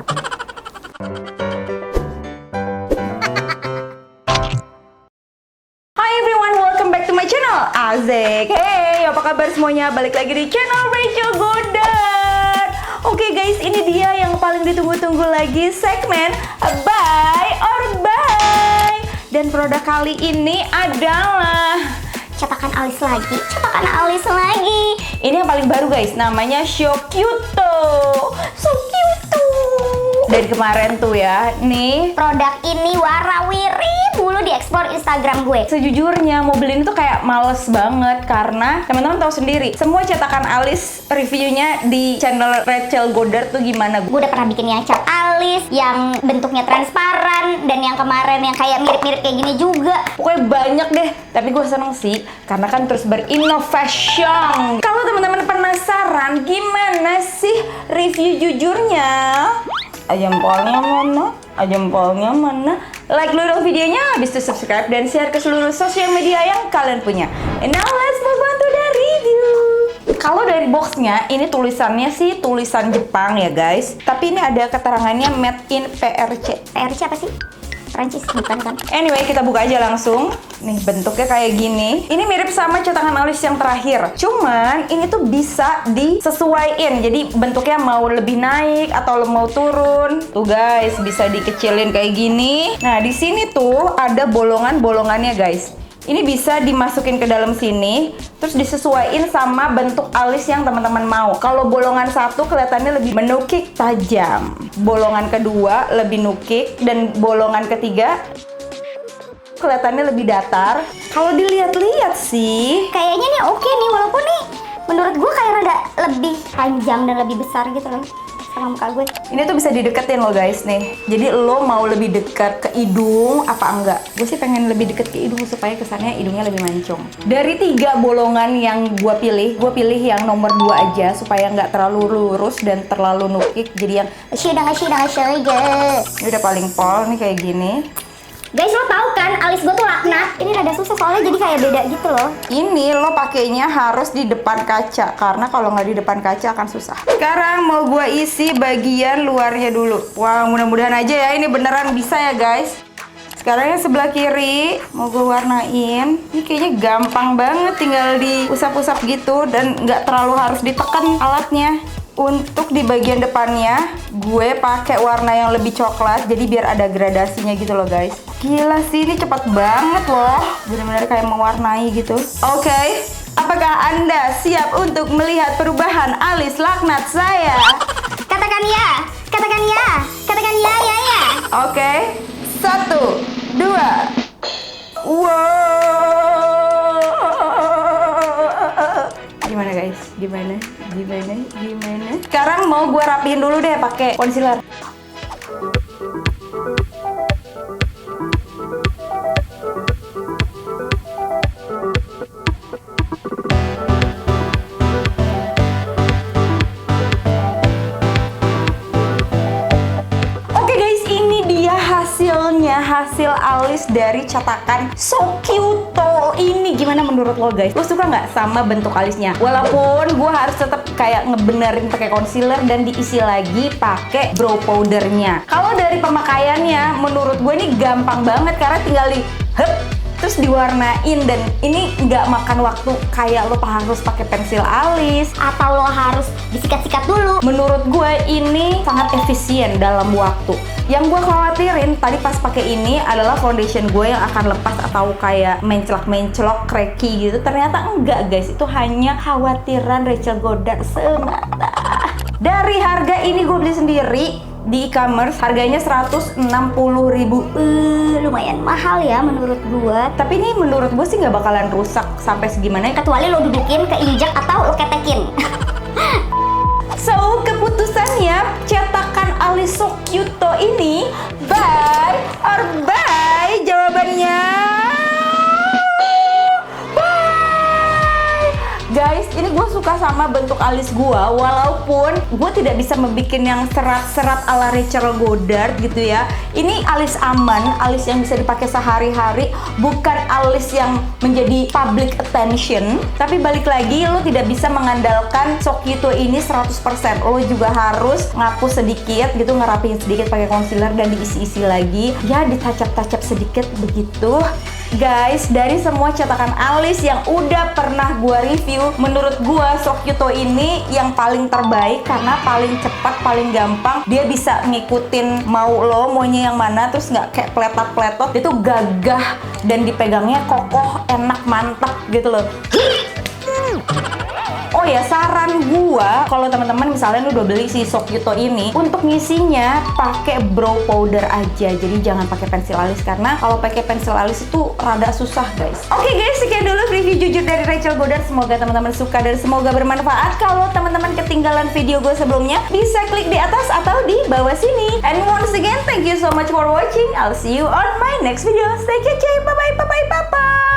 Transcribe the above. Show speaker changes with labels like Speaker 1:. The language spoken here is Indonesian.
Speaker 1: Hi everyone, welcome back to my channel. Asik. Hey, apa kabar semuanya? Balik lagi di channel Rachel Goddard. Oke guys, ini dia yang paling ditunggu-tunggu lagi, segmen Buy or Buy. Dan produk kali ini adalah
Speaker 2: cetakan alis lagi, cetakan alis lagi.
Speaker 1: ini yang paling baru guys, namanya Shokyuto. So cute. Dari kemarin tuh ya, nih
Speaker 2: Produk ini warawiri mulu dieksplor Instagram gue.
Speaker 1: sejujurnya mau beli ini tuh kayak males banget karena teman-teman tahu sendiri semua cetakan alis reviewnya di channel Rachel Goddard tuh gimana.
Speaker 2: Gue udah pernah bikin yang cat alis, yang bentuknya transparan, dan yang kemarin yang kayak mirip-mirip kayak gini juga.
Speaker 1: Pokoknya banyak deh, tapi gue seneng sih karena kan terus berinovasi. Kalau teman-teman penasaran gimana sih review jujurnya, jempolnya mana? Jempolnya mana? Like dulu dong videonya, habis itu subscribe dan share ke seluruh sosial media yang kalian punya. And now let's move on to the review. Kalau dari boxnya, ini tulisannya sih tulisan Jepang ya guys. Tapi ini ada keterangannya made in PRC.
Speaker 2: PRC apa sih? Prancis bukan kan?
Speaker 1: Anyway, kita buka aja langsung. Nih, bentuknya kayak gini. Ini mirip sama cetakan alis yang terakhir. Cuman, ini tuh bisa disesuaiin. Jadi, bentuknya mau lebih naik atau mau turun. Tuh guys, bisa dikecilin kayak gini. Nah, di sini tuh ada bolongan-bolongannya guys. Ini bisa dimasukin ke dalam sini, terus disesuaiin sama bentuk alis yang teman-teman mau. Kalau bolongan satu kelihatannya lebih menukik tajam, bolongan kedua lebih nukik, dan bolongan ketiga kelihatannya lebih datar. Kalau dilihat-lihat sih,
Speaker 2: Kayaknya nih oke nih, walaupun nih menurut gue kayak rada lebih panjang dan lebih besar gitu loh sama muka gue.
Speaker 1: ini tuh bisa dideketin loh guys nih. Jadi lo mau lebih dekat ke hidung apa enggak? Gue sih pengen lebih deket ke hidung supaya kesannya hidungnya lebih mancung. Dari 3 bolongan yang gue pilih yang nomor 2 aja supaya nggak terlalu lurus dan terlalu nukik. Jadi yang ini udah paling pol nih kayak gini.
Speaker 2: Guys, lo tau kan alis gue tuh laknat. Ini rada susah soalnya jadi kayak beda gitu loh.
Speaker 1: Ini lo pakainya harus di depan kaca karena kalau nggak di depan kaca akan susah. Sekarang mau gue isi bagian luarnya dulu. Wah, mudah-mudahan aja ya ini beneran bisa ya guys. Sekarang yang sebelah kiri mau gue warnain. Ini kayaknya gampang banget, tinggal diusap-usap gitu dan nggak terlalu harus ditekan alatnya. Untuk di bagian depannya, gue pakai warna yang lebih coklat, jadi biar ada gradasinya gitu loh guys. Gila sih, ini cepet banget loh, bener-bener kayak mewarnai gitu. Oke, apakah Anda siap untuk melihat perubahan alis laknat saya?
Speaker 2: Katakan ya, katakan ya, katakan ya, ya, ya.
Speaker 1: Oke, 1, 2, wow. Gimana guys? Gimana? Sekarang mau gue rapiin dulu deh pakai concealer. Oke guys, ini dia hasilnya, hasil alis dari cetakan Shokyuto ini. Gimana menurut lo guys? Lo suka nggak sama bentuk alisnya? Walaupun gue harus tetap kayak ngebenerin pakai concealer dan diisi lagi pakai brow powdernya. Kalau dari pemakaiannya, menurut gue ini gampang banget karena tinggal terus diwarnain, dan ini nggak makan waktu kayak lo harus pakai pensil alis
Speaker 2: Atau lo harus disikat-sikat dulu.
Speaker 1: Menurut gue ini sangat efisien dalam waktu. Yang gue khawatirin tadi pas pakai ini adalah foundation gue yang akan lepas atau kayak mencelok-mencelok, cracky gitu. Ternyata enggak guys, itu hanya khawatiran Rachel Goddard semata. Dari harga ini gue beli sendiri di e-commerce, harganya 160.000.
Speaker 2: Lumayan mahal ya menurut gue.
Speaker 1: Tapi ini menurut gue sih nggak bakalan rusak sampai segimana.
Speaker 2: Kecuali lo dudukin, keinjak, atau lo ketekin.
Speaker 1: So, keputusannya cetakan alis Shokyuto ini buy or buy? Jawabannya buy. Guys, ini gue suka sama sama bentuk alis gua, walaupun gua tidak bisa membuat yang serat-serat ala Rachel Goddard gitu ya. Ini alis aman, alis yang bisa dipakai sehari-hari, bukan alis yang menjadi public attention. Tapi balik lagi, lo tidak bisa mengandalkan Sokyuto ini 100%. Lo juga harus ngapus sedikit gitu, ngerapiin sedikit pakai concealer dan diisi-isi lagi. Ya, ditacap-tacap sedikit begitu. Guys, dari semua cetakan alis yang udah pernah gua review, menurut gua Sokyuto ini yang paling terbaik karena paling cepat, paling gampang. Dia bisa ngikutin mau lo maunya yang mana, terus nggak kayak pletot-pletot. Itu gagah dan dipegangnya kokoh, enak, mantap gitu loh. Oh ya, saran gua kalau teman-teman misalnya lu udah beli si Sokyuto ini, untuk ngisinya pakai brow powder aja. Jadi jangan pakai pensil alis karena kalau pakai pensil alis itu rada susah, guys. Oke guys, sekian dulu review jujur dari Rachel Goddard. Semoga teman-teman suka dan semoga bermanfaat. Kalau teman-teman ketinggalan video gue sebelumnya, bisa klik di atas atau di bawah sini. And once again, thank you so much for watching. I'll see you on my next video. Stay kece, bye bye, bye bye, bye bye.